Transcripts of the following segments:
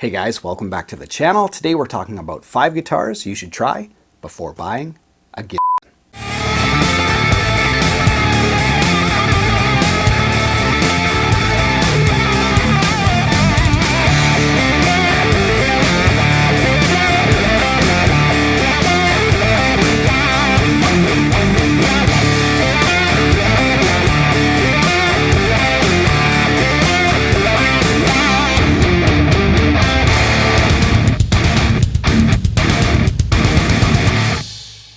Hey guys, welcome back to the channel. Today we're talking about 5 guitars you should try before buying a Gibson.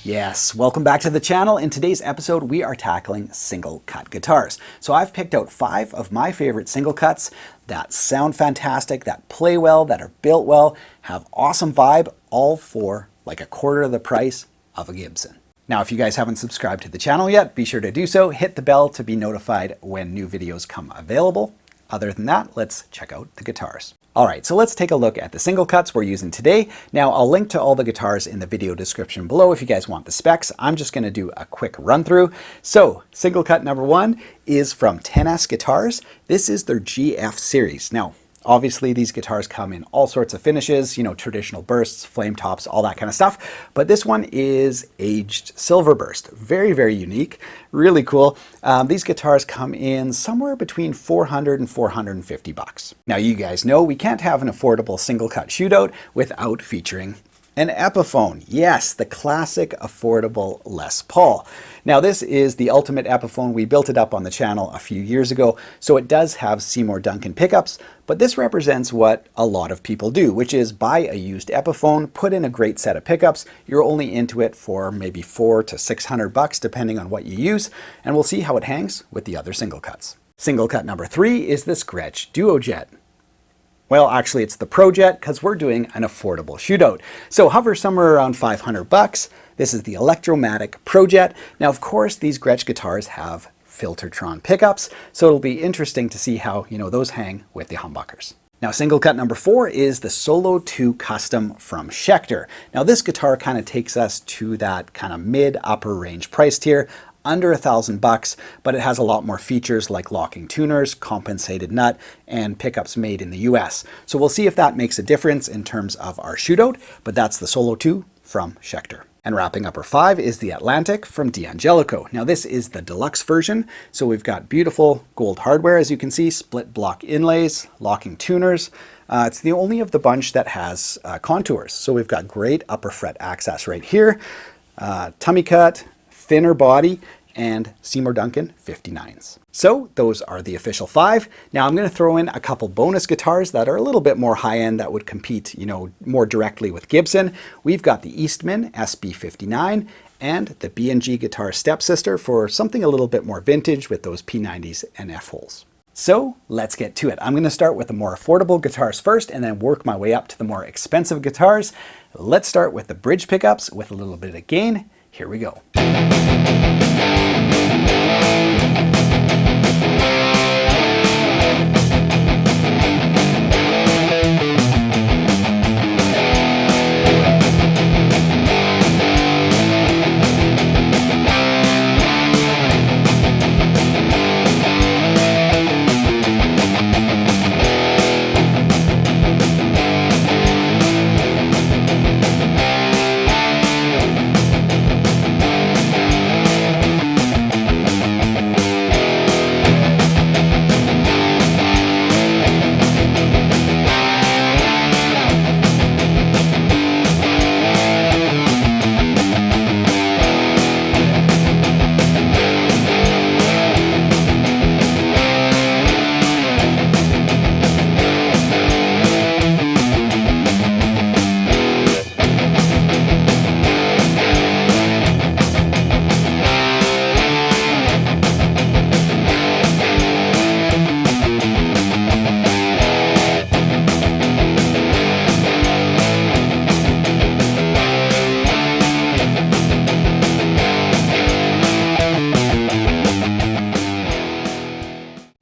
Yes, welcome back to the channel. In today's episode, we are tackling single cut guitars. So I've picked out 5 of my favorite single cuts that sound fantastic, that play well, that are built well, have awesome vibe, all for like a quarter of the price of a Gibson. Now, if you guys haven't subscribed to the channel yet, be sure to do so. Hit the bell to be notified when new videos come available. Other than that, let's check out the guitars. All right, so let's take a look at the single cuts we're using today. Now, I'll link to all the guitars in the video description below if you guys want the specs. I'm just gonna do a quick run through. So, single cut number 1 is from 10S Guitars. This is their GF series. Now, obviously these guitars come in all sorts of finishes, you know, traditional bursts, flame tops, all that kind of stuff. But this one is aged silver burst. Very, very unique, really cool. These guitars come in somewhere between $400 and $450. Now you guys know we can't have an affordable single cut shootout without featuring an EPIPHONE. Yes, the classic affordable Les Paul. Now this is the ultimate EPIPHONE. We built it up on the channel a few years ago, so it does have Seymour Duncan pickups, but this represents what a lot of people do, which is buy a used EPIPHONE, put in a great set of pickups. You're only into it for maybe $400 to $600 depending on what you use, and we'll see how it hangs with the other single cuts. Single cut number 3 is this GRETSCH DuoJet. Well, actually it's the ProJet because we're doing an affordable shootout. So hover somewhere around $500. This is the Electromatic ProJet. Now, of course, these GRETSCH guitars have Filtertron pickups, so it'll be interesting to see how, you know, those hang with the humbuckers. Now, single cut number 4 is the Solo 2 Custom from Schecter. Now, this guitar kind of takes us to that kind of mid-upper range price tier, under $1,000, but it has a lot more features like locking tuners, compensated nut, and pickups made in the US. So we'll see if that makes a difference in terms of our shootout, but that's the Solo 2 from Schecter. And wrapping up our 5 is the Atlantic from D'Angelico. Now this is the deluxe version, so we've got beautiful gold hardware, as you can see, split block inlays, locking tuners. It's the only of the bunch that has contours. So we've got great upper fret access right here, tummy cut, thinner body, and Seymour Duncan 59s. So those are the official 5. Now I'm going to throw in a couple bonus guitars that are a little bit more high-end that would compete, you know, more directly with Gibson. We've got the EASTMAN SB59 and the B&G guitar stepsister for something a little bit more vintage with those P90s and F-holes. So let's get to it. I'm going to start with the more affordable guitars first and then work my way up to the more expensive guitars. Let's start with the bridge pickups with a little bit of gain. Here we go.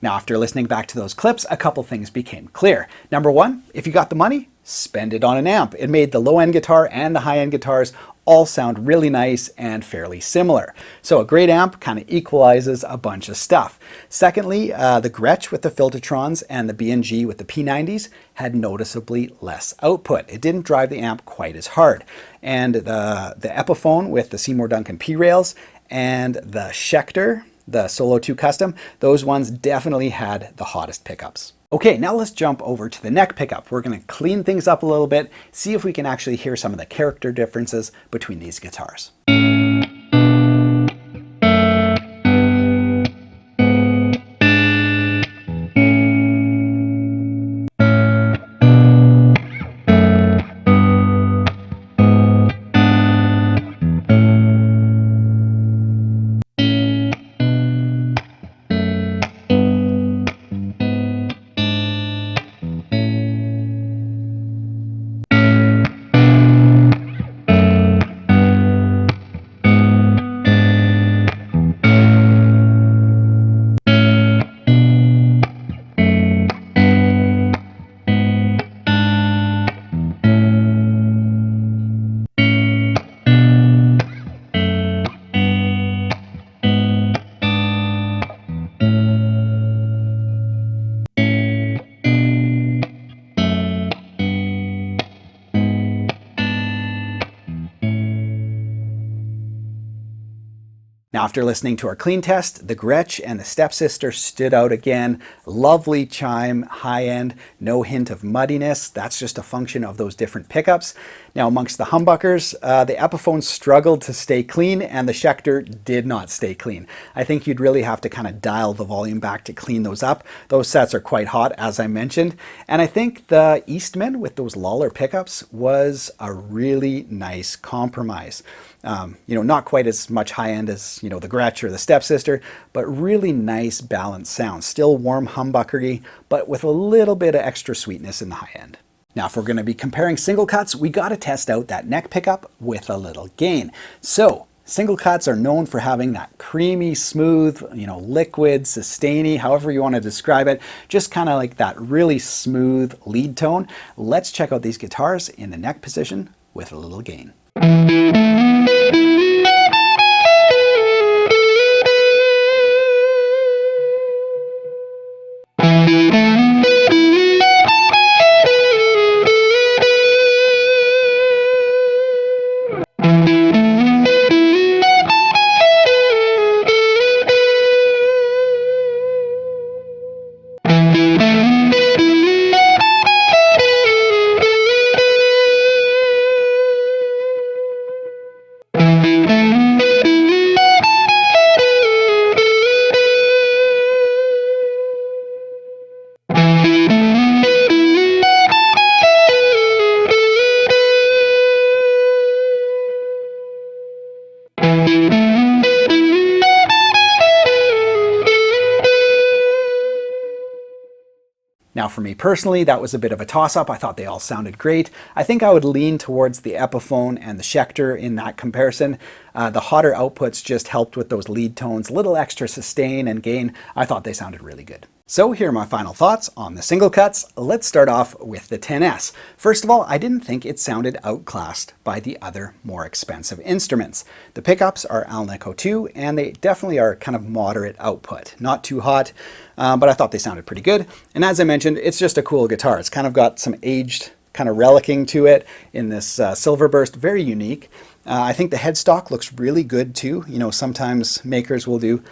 Now, after listening back to those clips, a couple things became clear. Number 1, if you got the money, spend it on an amp. It made the low-end guitar and the high-end guitars all sound really nice and fairly similar. So a great amp kind of equalizes a bunch of stuff. Secondly, the GRETSCH with the Filtertrons and the B&G with the P90s had noticeably less output. It didn't drive the amp quite as hard. And the EPIPHONE with the Seymour Duncan P-Rails and the Schecter, the Solo 2 Custom, those ones definitely had the hottest pickups. Okay, now let's jump over to the neck pickup. We're going to clean things up a little bit, see if we can actually hear some of the character differences between these guitars. Now, after listening to our clean test, the GRETSCH and the Stepsister stood out again. Lovely chime, high end, no hint of muddiness. That's just a function of those different pickups. Now, amongst the humbuckers, the EPIPHONE struggled to stay clean and the Schecter did not stay clean. I think you'd really have to kind of dial the volume back to clean those up. Those sets are quite hot, as I mentioned. And I think the EASTMAN with those Lawler pickups was a really nice compromise. Not quite as much high end as, the GRETSCH or the Stepsister, but really nice balanced sound. Still warm humbuckery, but with a little bit of extra sweetness in the high end. Now, if we're going to be comparing single cuts, we got to test out that neck pickup with a little gain. So single cuts are known for having that creamy, smooth, liquid, sustainy, however you want to describe it, just kind of like that really smooth lead tone. Let's check out these guitars in the neck position with a little gain. Now, for me personally, that was a bit of a toss-up. I thought they all sounded great. I think I would lean towards the EPIPHONE and the Schecter in that comparison. The hotter outputs just helped with those lead tones, little extra sustain and gain. I thought they sounded really good. So here are my final thoughts on the single cuts. Let's start off with the 10S. First of all, I didn't think it sounded outclassed by the other more expensive instruments. The pickups are Alnico 2 and they definitely are kind of moderate output. Not too hot, but I thought they sounded pretty good. And as I mentioned, it's just a cool guitar. It's kind of got some aged kind of relicking to it in this silver burst, very unique. I think the headstock looks really good too. Sometimes makers will do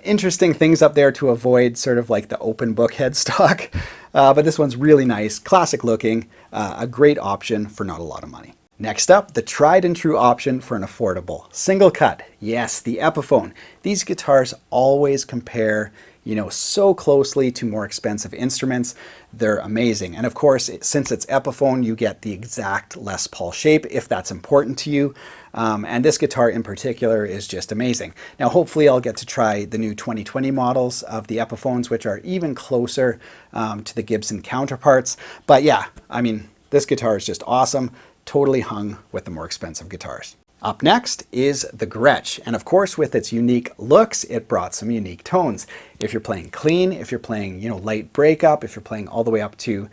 interesting things up there to avoid sort of like the open book headstock. But this one's really nice, classic looking, a great option for not a lot of money. Next up, the tried and true option for an affordable single cut. Yes, the EPIPHONE. These guitars always compare so closely to more expensive instruments. They're amazing. And of course, since it's EPIPHONE, you get the exact Les Paul shape if that's important to you. And this guitar in particular is just amazing. Now, hopefully I'll get to try the new 2020 models of the EPIPHONEs, which are even closer to the Gibson counterparts. But yeah, I mean, this guitar is just awesome. Totally hung with the more expensive guitars. Up next is the GRETSCH, and of course with its unique looks, it brought some unique tones. If you're playing clean, if you're playing, light breakup, if you're playing all the way up to,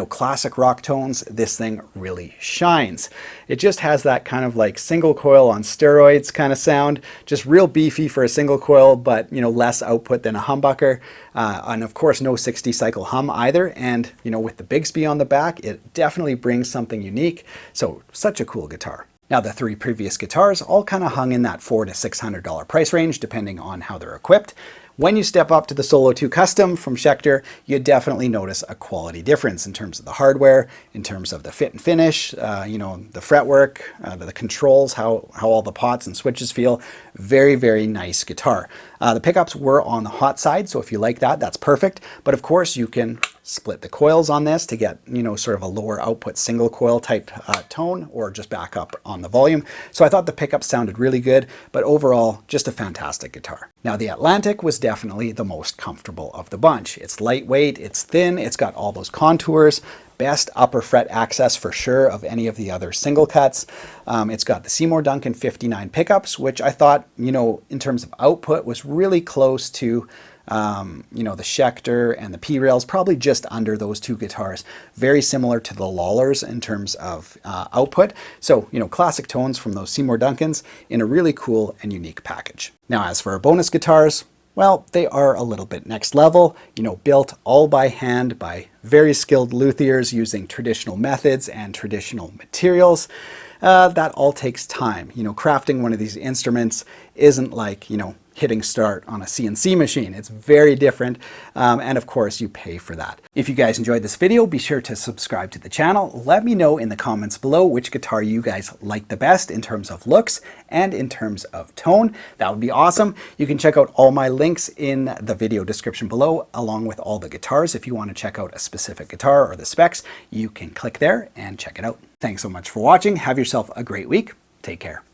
classic rock tones, this thing really shines. It just has that kind of like single coil on steroids kind of sound, just real beefy for a single coil, but less output than a humbucker. And of course no 60 cycle hum either, and with the Bigsby on the back, it definitely brings something unique. So such a cool guitar. Now, the three previous guitars all kind of hung in that $400 to $600 price range, depending on how they're equipped. When you step up to the Solo 2 Custom from Schecter, you definitely notice a quality difference in terms of the hardware, in terms of the fit and finish, the fretwork, the controls, how all the pots and switches feel. Very, very nice guitar. The pickups were on the hot side, so if you like that, that's perfect. But of course, you can split the coils on this to get, sort of a lower output single coil type tone, or just back up on the volume. So I thought the pickups sounded really good, but overall, just a fantastic guitar. Now, the Atlantic was definitely the most comfortable of the bunch. It's lightweight, it's thin, it's got all those contours, best upper fret access for sure of any of the other single cuts. It's got the Seymour Duncan 59 pickups, which I thought, in terms of output was really close to the Schecter and the P-Rails, probably just under those two guitars. Very similar to the Lawlers in terms of output. So, classic tones from those Seymour Duncans in a really cool and unique package. Now, as for our bonus guitars, well, they are a little bit next level, built all by hand by very skilled luthiers using traditional methods and traditional materials. That all takes time. Crafting one of these instruments isn't like, hitting start on a CNC machine. It's very different, and of course you pay for that. If you guys enjoyed this video, be sure to subscribe to the channel. Let me know in the comments below which guitar you guys like the best in terms of looks and in terms of tone. That would be awesome. You can check out all my links in the video description below, along with all the guitars. If you want to check out a specific guitar or the specs, you can click there and check it out. Thanks so much for watching. Have yourself a great week. Take care.